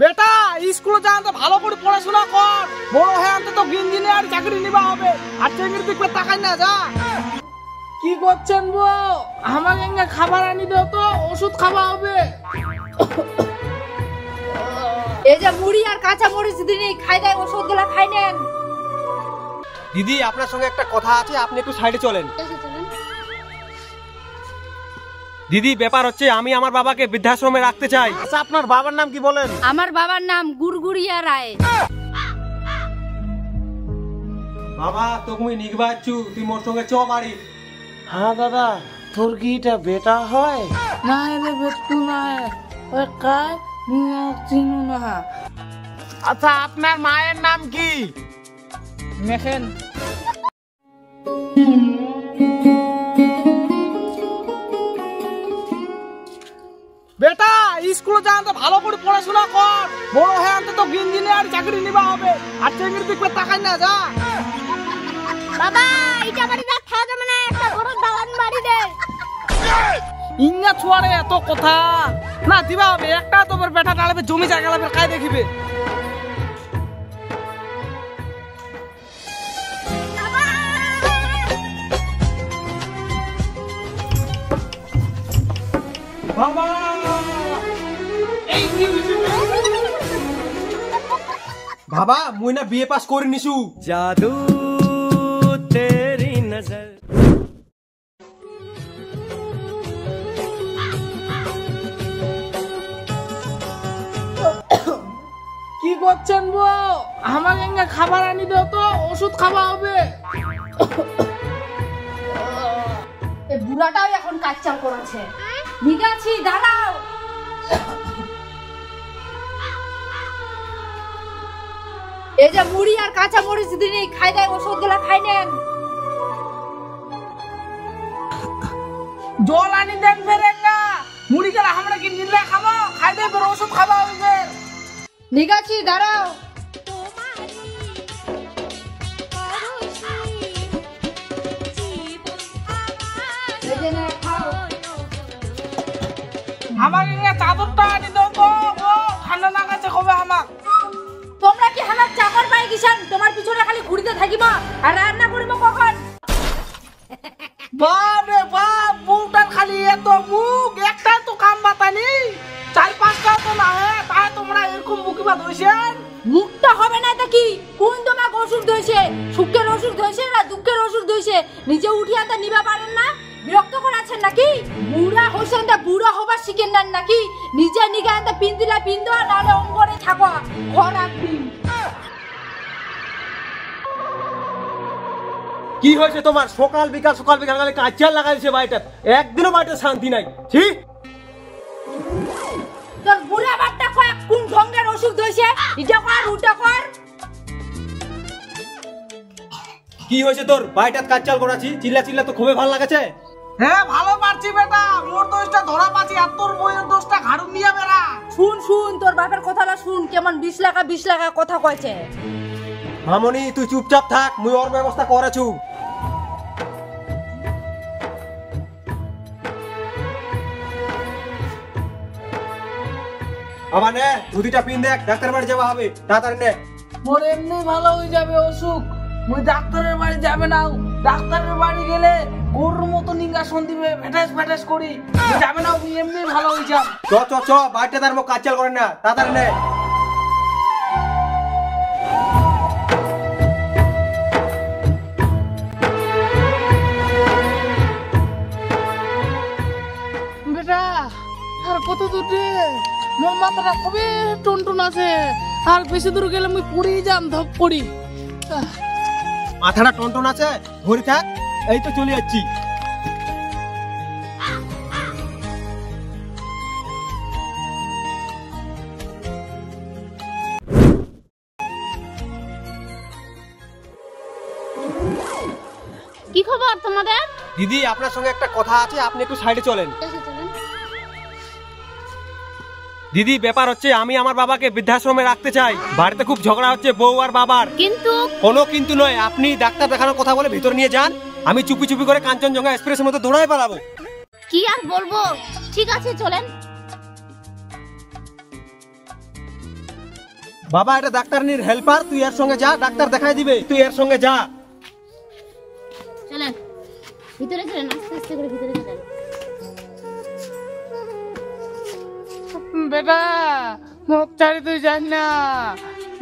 বেটা স্কুলে যান তো ভালো করে পড়াশোনা কর, বড় হয়ে আনতে তো ইঞ্জিনিয়ার চাকরি নিবা হবে। আর চেঙ্গির দিকে তাকাই না যা। কি করছেন বউ? আমাকে এঙ্গে খাবার আনি দাও তো, ওষুধ খাওয়া হবে। এই যে মুড়ি আর কাঁচা মরিচ দিনই খাই দেয়, ওষুধ গুলা খাই নেন। দিদি আপনার সঙ্গে একটা কথা আছে, আপনি একটু সাইডে চলেন। দিদি ব্যাপার হচ্ছে আমি আমার বাবাকে বৃদ্ধাশ্রমে রাখতে চাই। আচ্ছা আপনার বাবার নাম কি বলেন? আমার বাবার নাম গুড়গুড়িয়া রায়। বাবা তুমি নিগবাচ্ছু, তুই মোর সঙ্গে চ বাড়ি। হ্যাঁ দাদা, তোর কি এটা বেটা হয়? না রে বেটু না, ওই কায় চিনু না। আচ্ছা আপনার মায়ের নাম কি? মেখেন। বেটা স্কুলে যান তো ভালো করে পড়াশোনা কর, বড় হয়ে আনতে তো ইঞ্জিনিয়ার চাকরি নিবা হবে। আর চেঙ্গির দিকে তাকাই না যা। বাবা এটা বাড়ি না খাওয়া যাবে না, একটা বড় দালান বাড়ি দে। ইন্না ছোয়ারে এত কথা না দিবা হবে। একটা তো বেটা ডালবে জমি জায়গা লাগবে, কাই দেখিবে। বাবা বাবা মুই না বিএ পাস করে নিছু। জাদু তেরি নজর। কি করছেন বউ? আমাকে এঙ্গে খাবার আনি দাও তো, ওষুধ খাওয়া হবে। এই বুড়াটাও এখন কাচ্চাল করেছে। নিগাছি দাঁড়াও। এই যে মুড়ি আর কাঁচা মরিচ দিনই খাই দেয়, ওষুধ গুলা খাই নেন। জল আনি দেন ফেরেঙ্গা, মুড়ি গেলা আমরা কি নিলে খাবো, খাই দে ফের ওষুধ খাওয়া হবে। নিগাছি দাঁড়াও। আমাকে চাদরটা আনি দাও তো, ঠান্ডা না গেছে কবে আমার। তোমরা কি আমার চাকর পাই গিয়েছেন? তোমার পিছনে খালি ঘুরিতে থাকিব আর রান্না করিব কখন? বাপ রে বাপ, বউটার খালি এত মুখ, একটা তো কাম বাতানি, 4-5টা তো না হয়, তাই তোমরা এরকম মুখিবা ধইছেন। মুখটা হবে না তা কি? কোন তোমাকে ওষুধ ধইছে? সুখের ওষুধ ধইছে না দুঃখের ওষুধ ধইছে? নিজে উঠিয়া তা নিবা পারেন না? বিরক্ত করাছেন নাকি? বুড়া হইছেন তা বুড়া হবার শিখেন না নাকি? নিজে নিগান তা পিন্দিলা পিন্দো, নাহলে অঙ্গরে থাকো ঘর রাখবি। কি হয়েছে তোমার? সকাল বিকাল খালি কাঁচিয়ার লাগাইছে বাড়িটা, একদিনও বাড়িটা শান্তি নাই। ঠিক তোর বুড়া বাটটা কয় কোন ঢঙ্গের ওষুধ ধইছে? এটা কর ওটা কর। কি হয়েছে তোর? বাড়িটা কাঁচাল করাছি, চিল্লা চিল্লা তো খুবই ভালো লাগেছে। হ্যাঁ ভালো পারছি বেটা, মোর দোষটা ধরা পাচ্ছি আর তোর বইয়ের দোষটা ঘাড়ু নিয়ে বেড়া। শুন শুন, তোর বাপের কথাটা শুন, কেমন 20 লাখ কথা কইছে। মামনি তুই চুপচাপ থাক, মুই ওর ব্যবস্থা করেছু। আবার নে দুদিটা পিন দেখ, ডাক্তার বাড়ি যাওয়া হবে, তাড়াতাড়ি নে। মোর এমনি ভালো হয়ে যাবে অসুখ, মুই ডাক্তারের বাড়ি যাবে না। ডাক্তারের বাড়ি গেলে গরুর মতো নিঙ্গাসন দিবে, ভেটাস ভেটাস করি, যাবে না। এমনি ভালো হয়ে যাব। চ চ চ, বাড়িটা তার মুখ কাচাল করে না, তাড়াতাড়ি নে। বেটা আর কত দূর রে? মোর মাথাটা খুবই টুনটুন আছে, আর বেশি দূর গেলে মুই পড়ে যাম ধপ করি। মাথাটা টনটন আছে, ধরে থাক, এই তো চলে যাচ্ছি। কি খবর তোমাদের? দিদি আপনার সঙ্গে একটা কথা আছে, আপনি একটু সাইডে চলেন। দিদি ব্যাপার হচ্ছে আমি আমার বাবাকে বৃদ্ধাশ্রমে রাখতে চাই। বাড়িতে খুব ঝগড়া হচ্ছে বউ আর বাবার। কিন্তু কোনো কিন্তু নয়, আপনি ডাক্তার দেখানোর কথা বলে ভিতরে নিয়ে যান, আমি চুপি চুপি করে কাঞ্চনজঙ্ঘা এক্সপ্রেসের মতো দৌড়াই পালাবো। কি আর বলবো, ঠিক আছে চলেন। বাবা এটা ডাক্তারনির হেল্পার, তুই এর সঙ্গে যা, ডাক্তার দেখাই দিবে, তুই এর সঙ্গে যা। চলেন ভিতরে চলেন, আস্তে আস্তে করে ভিতরে চলেন। বেটা মোক চারি তুই জান না,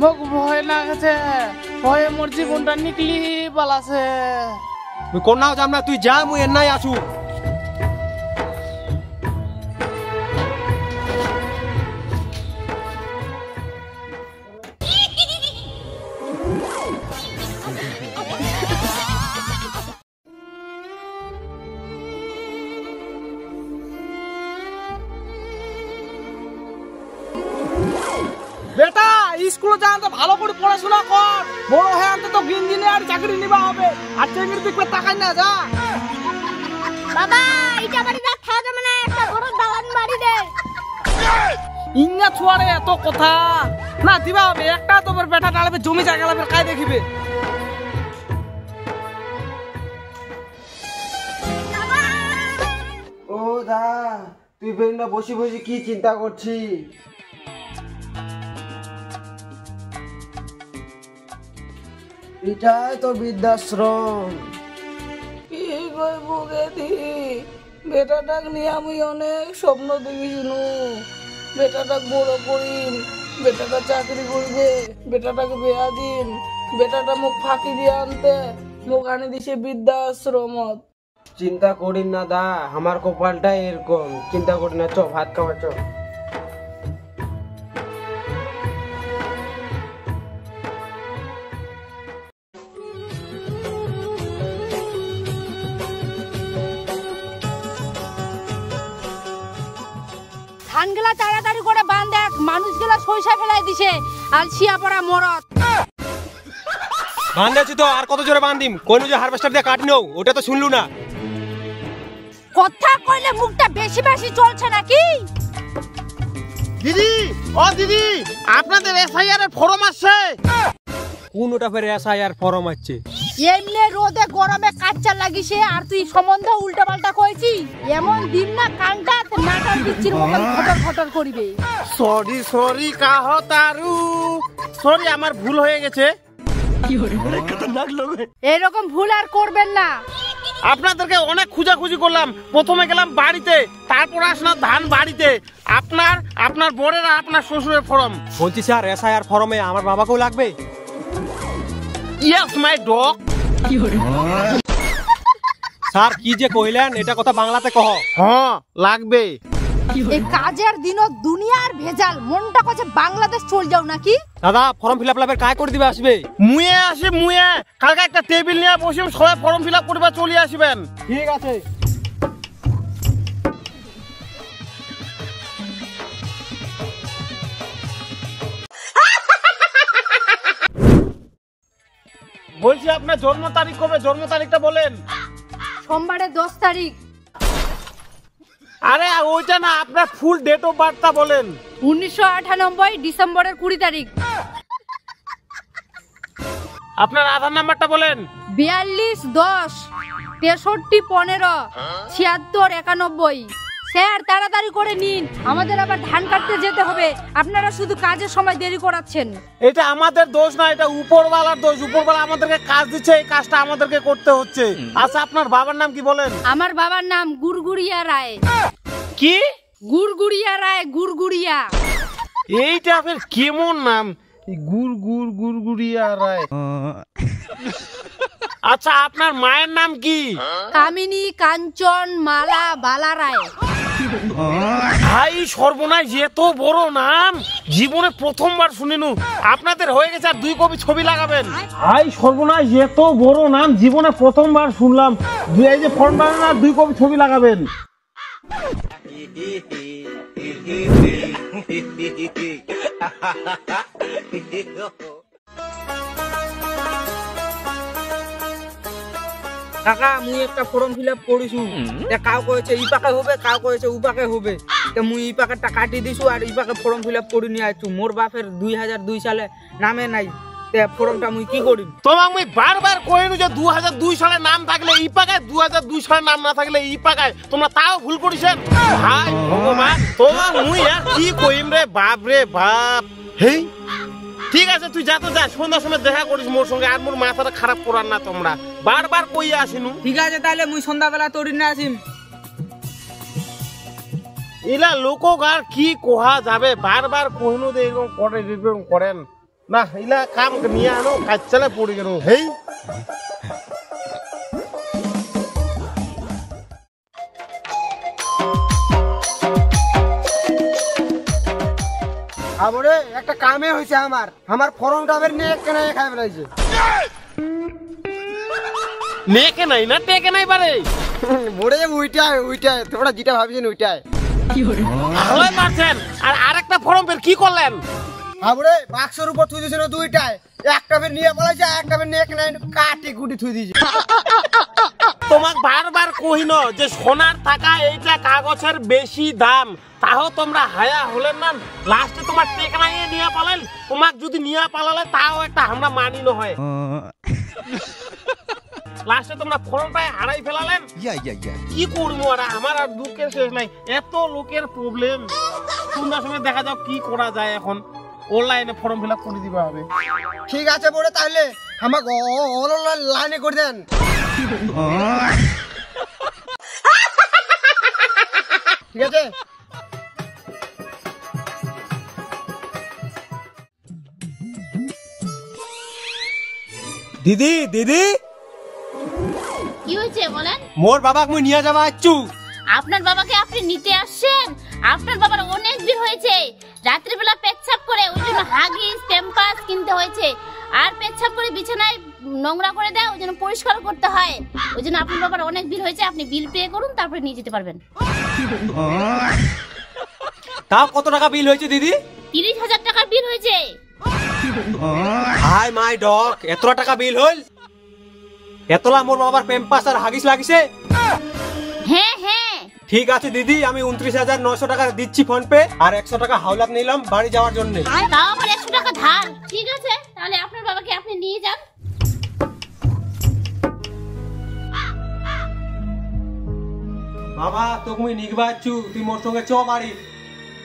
মোক ভয় লাগছে, ভয়ে মোর জীবনটা নিকলি পালাছে। তুই কোন নাও যাম না, তুই যা, মুই এর নাই আসু। বেটা স্কুলে যা তো ভালো করে পড়াশোনা কর, বড় হয়ে অন্তত ইঞ্জিনিয়ার চাকরি নিবা হবে, আর চাকরির দিকে তাকাই না যা। বাবা এটা বাড়ি না খাওয়া যাবে না, একটা বড় দালান বাড়ি দে। ইন্না ছোয়ারে এত কথা না দিবা হবে, একটা তোমার বেটা ডালবে জমি জায়গা লাগবে কাই দেখিবে। ও দা, তুই বেরিয়ে বসে বসে কি চিন্তা করছিস? এটাই তো বৃদ্ধাশ্রম। কি কইব গেদি, বেটাটাক নিয়ে আমি অনেক স্বপ্ন দেখিছিনু, বেটাটাক বড় করিম, বেটাটা চাকরি করবে, বেটাটাকে বেয়া দিন, বেটাটা মোক ফাঁকি দিয়ে আনতে, মোক আনি দিছে বৃদ্ধাশ্রমত। চিন্তা করি না দা, আমার কপালটাই এরকম। চিন্তা করি না, চ ভাত খাওয়া চ। ধানগুলা তাড়াতাড়ি করে বাঁধ দেখ, মানুষগুলা সইসা ফেলাই দিছে আর ছিয়া পড়া মরত। বান্ধাছি তো, আর কত জোরে বান্ধিম? কোন যে হারভেস্টার দিয়ে কাটি নাও, ওটা তো শুনলু না। কথা কইলে মুখটা বেশি বেশি চলছে নাকি? দিদি ও দিদি, আপনাদের এসআইআর এর ফর্ম আসছে। কোন ওটা ফের এসআইআর ফর্ম আছে? এমনি রোদে গরমে কাচ্চা লাগিছে আর তুই সম্বন্ধ উল্টা পাল্টা কইছি। এমন দিন না কানটা নাটার পিচ্চির মতন ফটর ফটর করিবে। সরি সরি কাহ তারু, সরি আমার ভুল হয়ে গেছে। এরকম ভুল আর করবেন না। আপনাদেরকে অনেক খুঁজাখুঁজি করলাম, প্রথমে গেলাম বাড়িতে, তারপর আসলাম ধান বাড়িতে। আপনার বরের আর আপনার শ্বশুরের ফর্ম। বলছি স্যার, এসআইআর ফর্মে আমার বাবাকেও লাগবে? Yes my dog. স্যার কি যে কইলেন, এটা কথা বাংলাতে কহ। হ্যাঁ লাগবে। এই কাজের দিনত দুনিয়ার ভেজাল, মনটা কাছে বাংলাদেশ চল যাও নাকি? দাদা ফর্ম ফিল আপ কাজ করে দিবে আসবে? মুয়ে আসি মুয়ে, কালকে একটা টেবিল নিয়ে বসিম, সবাই ফর্ম ফিল আপ করবা চলে আসবেন। ঠিক আছে। বলছি আপনার জন্ম তারিখ কবে, জন্ম তারিখটা বলেন। সোমবারে 10 তারিখ। আরে ওইটা না, আপনার ফুল ডেট অফ বার্থটা বলেন। 1998 ডিসেম্বরের 20 তারিখ। আপনার আধার নাম্বারটা বলেন। 42 10 63 15 76 91। স্যার তাড়াতাড়ি করে নিন, আমাদের আবার ধান কাটতে যেতে হবে, আপনারা শুধু কাজের সময় দেরি করাচ্ছেন। এটা আমাদের দোষ না, এটা উপরওয়ালার দোষ। উপরওয়ালা আমাদেরকে কাজ দিচ্ছে, এই কাজটা আমাদেরকে করতে হচ্ছে। আচ্ছা আপনার বাবার নাম কি বলেন? আমার বাবার নাম গুড়গুড়িয়া রায়। কি? গুড়গুড়িয়া রায়, গুড়গুড়িয়া। এইটা আপনার কেমন নাম, গুড়গুড়িয়া রায়? আচ্ছা আপনার মায়ের নাম কি? কামিনী কাঞ্চন মালা বালা রায়। ভাই সর্বনাশ, এত বড় নাম জীবনে প্রথমবার শুনিনু। আপনাদের হয়ে গেছে, আর 2 কপি ছবি লাগাবেন। ভাই সর্বনাশ, এত বড় নাম জীবনে প্রথমবার শুনলাম। এই যে ফর্ম বানান আর 2 কপি ছবি লাগাবেন। কাকা মুই একটা ফর্ম ফিল আপ করিছু, কাউ কয়েছে ই পাকে হবে, কাউ কয়েছে উ পাকে হবে। মুই ই পাকেরটা কাটি দিছু আর ই পাকে ফর্ম ফিল আপ করে নিয়ে আসছু। মোর বাপের 2002 সালে নামে নাই, ফর্মটা মুই কি করিম? তোমাক মুই বারবার কইনু যে 2002 সালে নাম থাকলে ই পাকায়, 2002 সালে নাম না থাকলে ই পাকায়। তোমরা তাও ভুল করিছেন। ভাই ভগবান, তোমাক মুই আর কি কইম রে বাপ রে বাপ। হেই ঠিক আছে তুই যা তো যা, সন্ধ্যার সময় দেখা করিস মোর সঙ্গে। আর মোর মাথাটা খারাপ করার না তোমরা, বারবার কই আসিনু। ঠিক আছে তাহলে মুই সন্ধ্যাবেলা তোর না আসিম। এলা লোকক আর কি কোহা যাবে, বারবার কহিনু দে এরকম করে এরকম করেন না। এলা কাম নিয়ে আনো, কাজ চালে পড়ে গেল। হেই আবরে একটা কামে হয়েছে আমার ফরমটা আবার নিয়ে কেন খাই ফেলাইছে। নেকে নাই না টেকে নাই পারে মোড়ে উইটায় তোমরা যেটা ভাবছেন উইটায় ভালোই মারছেন। আর আরেকটা ফর্ম বের কি করলেন? আবরে বাক্সের উপর থুই দিয়েছিল দুইটায়, একটা বের নিয়ে বলাইছে, একটা বের নিয়ে কেন কাটি কুটি থুই দিয়েছে। তোমাক বারবার কহিন যে সোনার টাকা এইটা কাগজের বেশি দাম, তাও তোমরা হায়া হলেন না। লাস্টে তোমার টেকনা নিয়ে পালেন। তোমাক যদি নিয়ে পালালে তাও একটা আমরা মানি না হয়। লাস্টে তোমরা ফর্মটাই হারাই ফেলালেন। কি করবো আর আমার আর দুঃখের শেষ নাই, এত লোকের প্রবলেম। সন্ধ্যার সময় দেখা যাও কি করা যায়। এখন অনলাইনে ফর্ম ফিল আপ করে দিবা হবে। ঠিক আছে বড়, তাহলে আমাকে অনলাইনে করে দেন। ঠিক আছে দিদি দিদি কি হয়েছে বলেন? মোর বাবাকে মুই নিয়ে যাবা আচ্ছু। আপনার বাবাকে আপনি নিতে আসছেন? আপনার বাবার অনেক ভিড় হয়েছে, রাত্রিবেলা পেচ্ছাপ করে, ওই জন্য হাগিস প্যাম্পাস কিনতে হয়েছে। আর পেচ্ছাপ করে বিছানায় নোংরা করে দেয়, ওই জন্য পরিষ্কার করতে হয়। ওই জন্য আপনার বাবার অনেক ভিড় হয়েছে, আপনি বিল পে করুন, তারপরে নিয়ে যেতে পারবেন। তাও কত টাকা বিল হয়েছে দিদি? 30,000 টাকার বিল হয়েছে। হাই মাই ডগ, এত টাকা বিল হল? এতলা মোর বাবার প্যাম্পাস আর হাগিস লাগিছে? হ্যাঁ হ্যাঁ ঠিক আছে দিদি, আমি 29,900 টাকা দিচ্ছি ফোন পে, আর 100 টাকা হাওলাত নিলাম বাড়ি যাওয়ার জন্য। তাও আবার 100 টাকা ধার। ঠিক আছে তাহলে আপনার বাবাকে আপনি নিয়ে যান। বাবা তোকে মুই নিগবা আচ্ছু, তুই মোর সঙ্গে চ বাড়ি।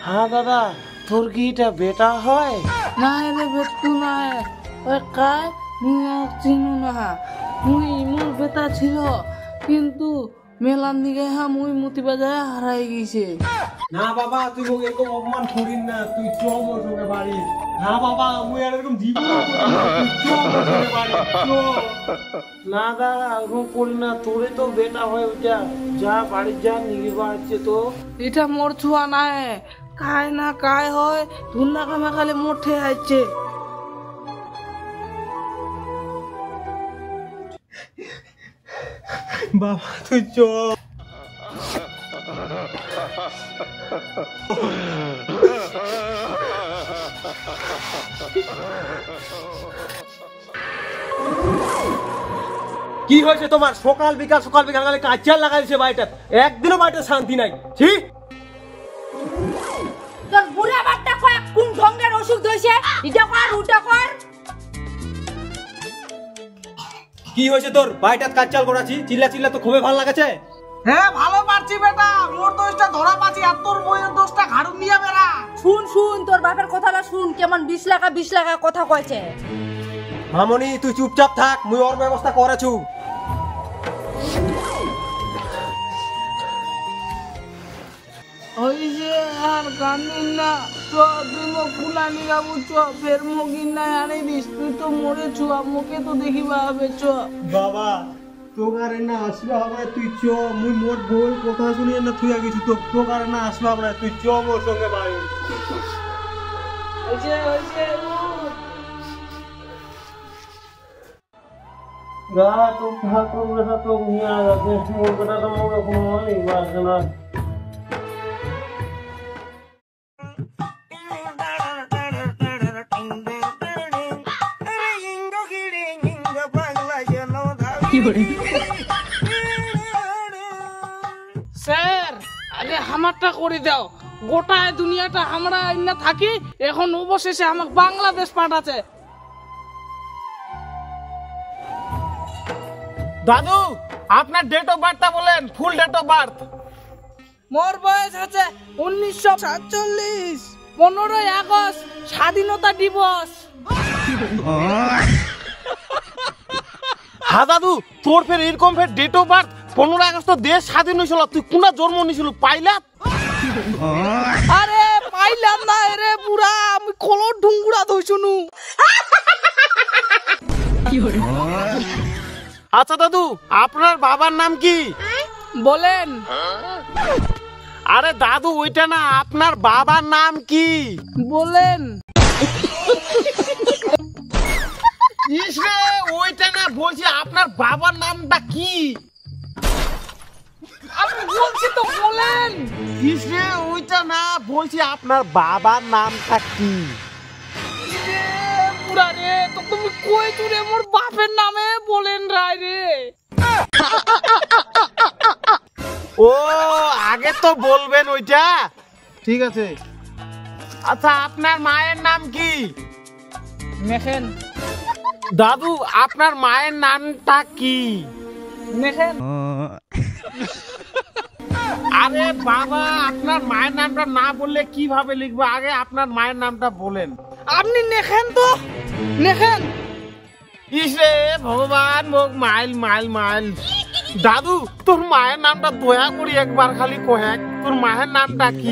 হ্যাঁ দাদা, তোর কি এটা বেটা হয়? না রে বেটু না, ওই কায় মুই চিনু না। মুই মোর বেটা ছিল, কিন্তু মেলার দিকে হ্যাঁ মুই মুতি বাজায় হারাই গেছে। না বাবা তুই মোক এরকম অপমান করিস না, তুই চ মোর সঙ্গে বাড়ি। না বাবা মুই আর এরকম জীবন চ মোর সঙ্গে বাড়ি চ। না দাদা ওরকম করি না, তোরে তো বেটা হয় ওইটা। যা বাড়ি যা, নিগিবা আছে তো। এটা মোর ছুয়া নাই, কায় না কায় হয় ধুন্না কামা খালি মোটে আছে। বাবা তুই চ। কি হয়েছে তোমার? সকাল বিকাল খালি কাঁচিয়ার লাগাইছে বাড়িটা, একদিনও বাড়িতে শান্তি নাই। ঠিক তোর বুড়া বাট্টা কয় কোন ঢঙ্গের ওষুধ হইছে, এটা কর ওটা কর। কি হয়েছে তোর? বাড়িটা কাঁচাল করাছি, চিল্লা চিল্লা তো খুবই ভালো লাগেছে। হ্যাঁ ভালো পারছি বেটা, মোর দোষটা ধরা পাচ্ছি, আর তোর বইয়ের দোষটা ঘাড়ু নিয়ে বেড়া। শুন শুন তোর বাপের কথাটা শুন, কেমন 20 লাখ কথা কইছে। মামনি তুই চুপচাপ থাক, মুই ওর ব্যবস্থা করেছু। ওই যে আর গান্দিন না, চ তুই মোক ফুলানি গাবু চ, ফের মগিন না আনে দিস। তুই তো মরে ছুয়া, মুখে তো দেখিবা হবে চ। বাবা তোকারে না আসবা হবে, তুই চ। মুই মোর বউর কথা শুনিয়ে না তুই গেছি, তো তোকারে না আসবা হবে, তুই চ মোর সঙ্গে বাড়ি। ওইছে গা তো ঠাকুর বেটা তো নিয়ে আসবে, মোর বেটা তো মোক এখন নিবা আসে না। স্যার আরে আমারটা করে দাও, গোটায় দুনিয়াটা আমরা না থাকি, এখন অবশেষে আমাকে বাংলাদেশ পাঠাচ্ছে। দাদু আপনার ডেট অফ বার্থটা বলেন, ফুল ডেট অফ বার্থ। মোর বয়স আছে 1947, 15ই আগস্ট স্বাধীনতা দিবস। হ্যাঁ দাদু, তোর ফের এরকম ফের ডেট অফ বার্থ 15 আগস্ট দেশ স্বাধীন হয়েছিল, তুই কোনা জন্ম নিয়েছিল পাইলা? আরে পাইলাম না রে বুড়া, আমি কলর ঢুঙ্গুড়া ধইছুনু। আচ্ছা দাদু, আপনার বাবার নাম কি বলেন? আরে দাদু ওইটা না, আপনার বাবার নাম কি বলেন? ইসরে ওইটা না, বলছি আপনার বাবার নামটা কি? আমি বলছি তো বলেন। ইসরে ওইটা না, বলছি আপনার বাবার নামটা কি? বুড়া রে, তো তুমি কইছু রে মোর বাপের নামে বলেন রাই রে। ও আগে তো বলবেন ওইটা, ঠিক আছে। আচ্ছা আপনার মায়ের নাম কি? মেখেন। দাদু আপনার মায়ের নামটা কি? মেখেন। আরে বাবা, আপনার মায়ের নামটা না বললে কিভাবে লিখবো? আগে আপনার মায়ের নামটা বলেন। আপনি নেখেন তো, নেখেন। ইসরে ভগবান, মোক মাইল মাইল মাইল। দাদু তোর মায়ের নামটা দয়া করি একবার খালি কহেক, তোর মায়ের নামটা কি?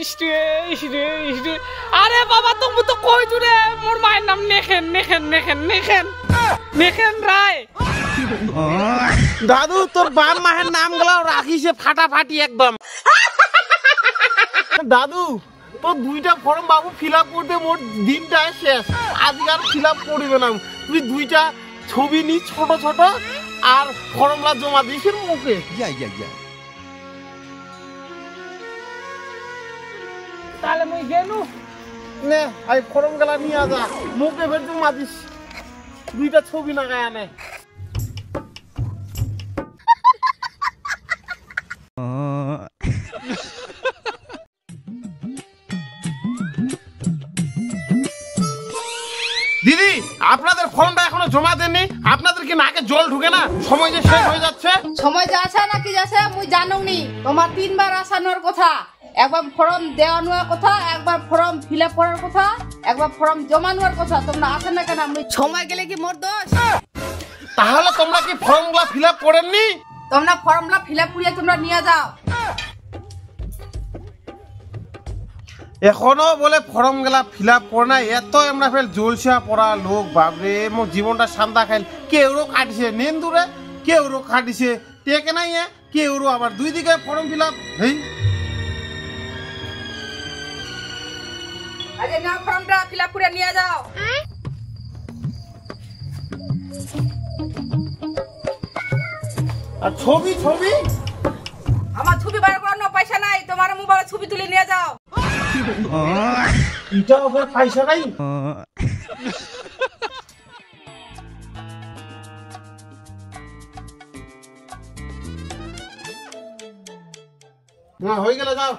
ইসরে ইসরে ইসরে, আরে বাবা তুমি তো কইছু রে মোর মায়ের নাম নেখেন নেখেন নেখেন নেখেন নেখেন রায়। দাদু তোর বাপ মায়ের নাম গুলাও রাখিছে ফাটাফাটি একদম। দাদু তোর 2টা ফর্ম বাবু ফিল আপ করতে মোর দিনটা শেষ, আজকে আর ফিল আপ করিবে না। তুই 2টা ছবি নি ছোট ছোট, আর ফর্মলা জমা দিস মুখে। তাহলে মুই গেলু। নে আই ফর্ম গুলা নিয়ে যা, মুখে ফের জমা দিস। 2টা ছবি না গায় নে। দিদি আপনাদের ফর্মটা এখনো জমা দেননি, আপনাদের কি নাকে জল ঢুকে না? সময় যে শেষ হয়ে যাচ্ছে। সময় যাচ্ছে নাকি যাচ্ছে মুই জানুনি। তোমার 3বার আসানোর কথা, একবার ফর্ম দেওয়া নেওয়ার কথা, একবার ফর্ম ফিল আপ করার কথা, একবার ফর্ম জমা নেওয়ার কথা। তোমরা আসেন না কেন? আমি সময় গেলে কি মোর দোষ? তাহলে তোমরা কি ফর্মগুলা ফিল আপ করেননি? তোমরা ফর্মটা ফিল আপ করিয়ে তোমরা নিয়ে যাও। এখনো বলে ফর্ম গুলা ফিল আপ করে না? এত আমরা ফের জলসা পড়া লোক, বাবরে মোর জীবনটা শান্তা খাইল। কেউরও কাটিছে নেন্দুরে, কেউরও কাটিছে টেকে নাই, কেউরও আবার 2 দিকে ফর্ম ফিল আপ। আগে নাও ফর্মটা ফিল আপ করে নিয়ে যাও। আর ছবি ছবি আমার ছবি বার করার পয়সা নাই, তোমার মোবাইলে ছবি তুলে নিয়ে যাও। এটাও ফের পয়সা নাই? না হয়ে গেলে যাও।